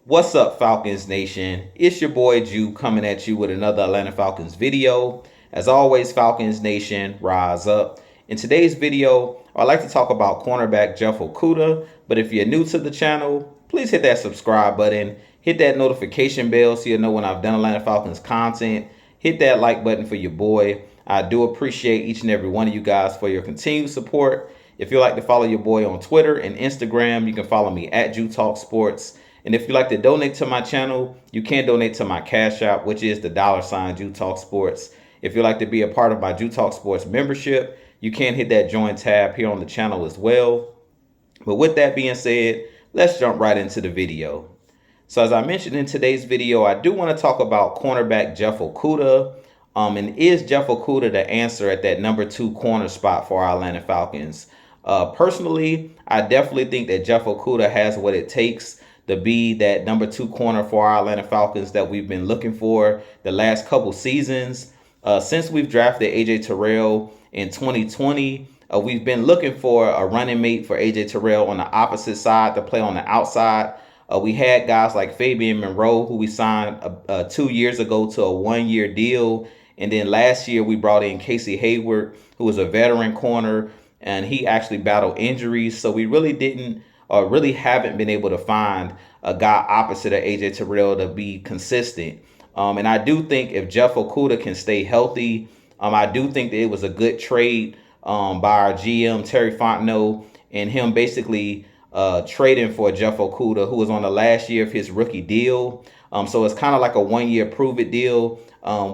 What's up, Falcons Nation? It's your boy Jew coming at you with another Atlanta Falcons video. As always, Falcons Nation, rise up. In today's video, I'd like to talk about cornerback Jeff Okudah. But if you're new to the channel, please hit that subscribe button. Hit that notification bell so you'll know when I've done Atlanta Falcons content. Hit that like button for your boy. I do appreciate each and every one of you guys for your continued support. If you'd like to follow your boy on Twitter and Instagram, you can follow me at Jew Talk Sports. And if you'd like to donate to my channel, you can donate to my Cash App, which is the $ Jew Talk Sports. If you'd like to be a part of my Jew Talk Sports membership, you can hit that join tab here on the channel as well. But with that being said, let's jump right into the video. So as I mentioned in today's video, I do want to talk about cornerback Jeff Okudah. And is Jeff Okudah the answer at that number 2 corner spot for our Atlanta Falcons? Personally, I definitely think that Jeff Okudah has what it takes to be that number 2 corner for our Atlanta Falcons that we've been looking for the last couple seasons. Since we've drafted A.J. Terrell in 2020, we've been looking for a running mate for A.J. Terrell on the opposite side to play on the outside. We had guys like Fabian Monroe, who we signed 2 years ago to a 1-year deal. And then last year we brought in Casey Hayward, who was a veteran corner, and he actually battled injuries. So we really haven't been able to find a guy opposite of A.J. Terrell to be consistent. And I do think if Jeff Okudah can stay healthy, I do think that it was a good trade by our GM, Terry Fontenot, and him basically trading for Jeff Okudah, who was on the last year of his rookie deal. So it's kind of like a 1-year prove-it deal.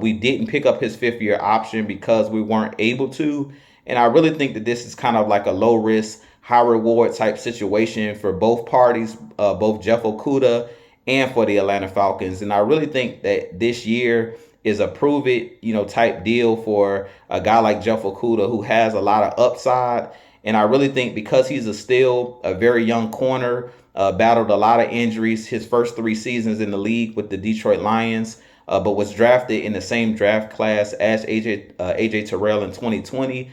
We didn't pick up his 5th-year option because we weren't able to. And I really think that this is kind of like a low-risk, high-reward type situation for both parties, both Jeff Okudah and for the Atlanta Falcons. And I really think that this year is a prove-it, type deal for a guy like Jeff Okudah, who has a lot of upside. And I really think because he's still a very young corner, battled a lot of injuries his first 3 seasons in the league with the Detroit Lions, but was drafted in the same draft class as A.J. Terrell in 2020.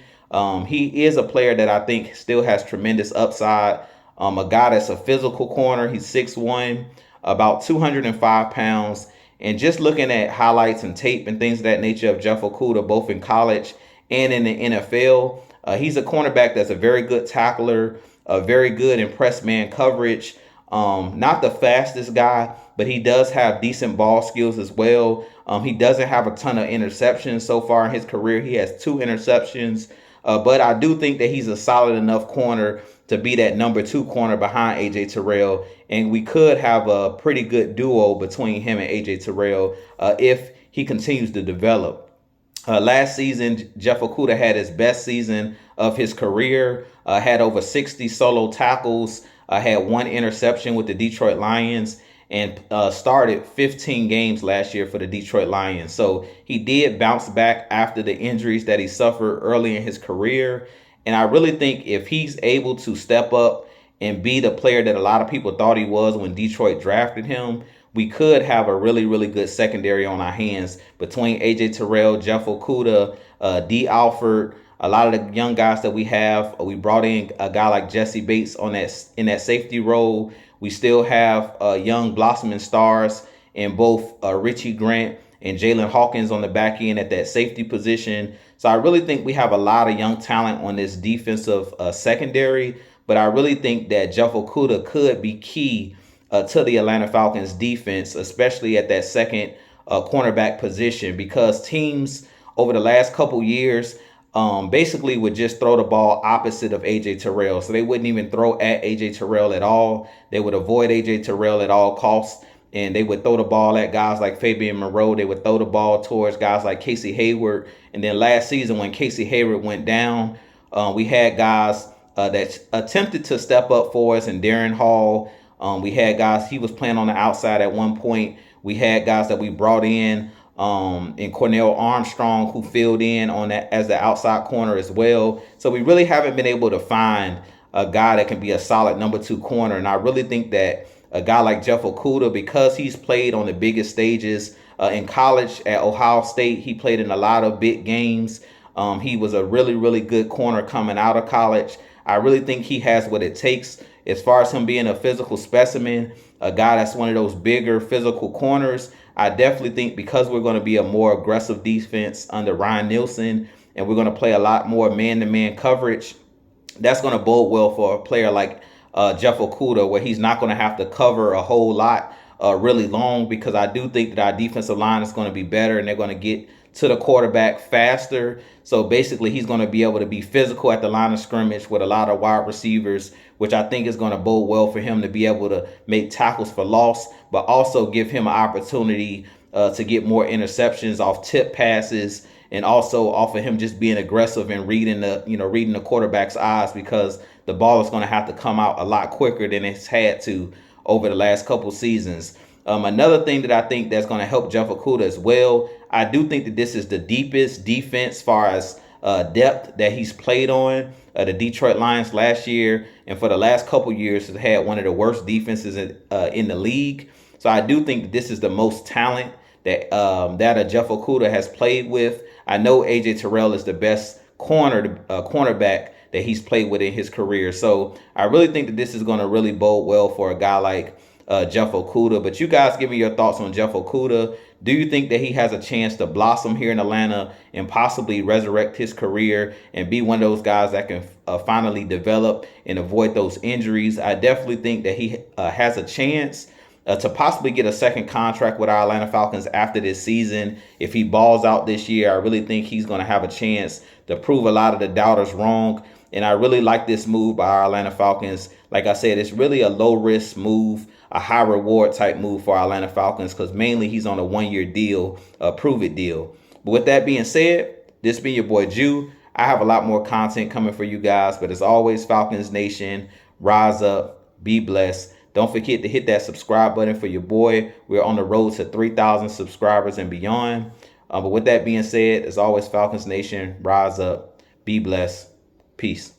He is a player that I think still has tremendous upside. A guy that's a physical corner. He's 6'1", about 205 pounds. And just looking at highlights and tape and things of that nature of Jeff Okudah, both in college and in the NFL, he's a cornerback that's a very good tackler, a very good in press man coverage. Not the fastest guy, but he does have decent ball skills as well. He doesn't have a ton of interceptions so far in his career. He has 2 interceptions. But I do think that he's a solid enough corner to be that number 2 corner behind A.J. Terrell. And we could have a pretty good duo between him and A.J. Terrell if he continues to develop. Last season, Jeff Okudah had his best season of his career, had over 60 solo tackles, had 1 interception with the Detroit Lions, and started 15 games last year for the Detroit Lions. So he did bounce back after the injuries that he suffered early in his career. And I really think if he's able to step up and be the player that a lot of people thought he was when Detroit drafted him, we could have a really, really good secondary on our hands between A.J. Terrell, Jeff Okudah, D. Alford, a lot of the young guys that we have. We brought in a guy like Jesse Bates in that safety role. We still have young blossoming stars in both Richie Grant and Jalen Hawkins on the back end at that safety position. So I really think we have a lot of young talent on this defensive secondary. But I really think that Jeff Okudah could be key to the Atlanta Falcons defense, especially at that second cornerback position, because teams over the last couple years basically would just throw the ball opposite of A.J. Terrell. So they wouldn't even throw at A.J. Terrell at all. They would avoid A.J. Terrell at all costs, and they would throw the ball at guys like Fabian Monroe. They would throw the ball towards guys like Casey Hayward. And then last season when Casey Hayward went down, we had guys that attempted to step up for us, and Darren Hall. We had guys, he was playing on the outside at one point. We had guys that we brought in Cornell Armstrong, who filled in on that as the outside corner as well. So we really haven't been able to find a guy that can be a solid number 2 corner. And I really think that a guy like Jeff Okudah, because he's played on the biggest stages in college at Ohio State, he played in a lot of big games. He was a really, really good corner coming out of college. I really think he has what it takes as far as him being a physical specimen. a guy that's one of those bigger physical corners. I definitely think because we're going to be a more aggressive defense under Ryan Nielsen, and we're going to play a lot more man-to-man coverage, that's going to bode well for a player like Jeff Okudah, where he's not going to have to cover a whole lot really long, because I do think that our defensive line is going to be better and they're going to get to the quarterback faster. So basically, he's going to be able to be physical at the line of scrimmage with a lot of wide receivers, which I think is going to bode well for him to be able to make tackles for loss, but also give him an opportunity to get more interceptions off tip passes, and also off of him just being aggressive and reading the quarterback's eyes, because the ball is going to have to come out a lot quicker than it's had to over the last couple seasons. Another thing that I think that's going to help Jeff Okudah as well, I do think that this is the deepest defense as far as depth that he's played on. The Detroit Lions last year and for the last couple years has had one of the worst defenses in the league. So I do think that this is the most talent that Jeff Okudah has played with. I know A.J. Terrell is the best cornerback that he's played with in his career. So I really think that this is going to really bode well for a guy like Jeff Okudah. But you guys give me your thoughts on Jeff Okudah. Do you think that he has a chance to blossom here in Atlanta and possibly resurrect his career and be one of those guys that can finally develop and avoid those injuries? I definitely think that he has a chance to possibly get a second contract with our Atlanta Falcons after this season. If he balls out this year, I really think he's going to have a chance to prove a lot of the doubters wrong. And I really like this move by our Atlanta Falcons. Like I said, it's really a low-risk move, a high-reward type move for our Atlanta Falcons, because mainly he's on a one-year deal, a prove-it deal. But with that being said, this been your boy Jew. I have a lot more content coming for you guys. But as always, Falcons Nation, rise up, be blessed. Don't forget to hit that subscribe button for your boy. We're on the road to 3,000 subscribers and beyond. But with that being said, as always, Falcons Nation, rise up, be blessed. Peace.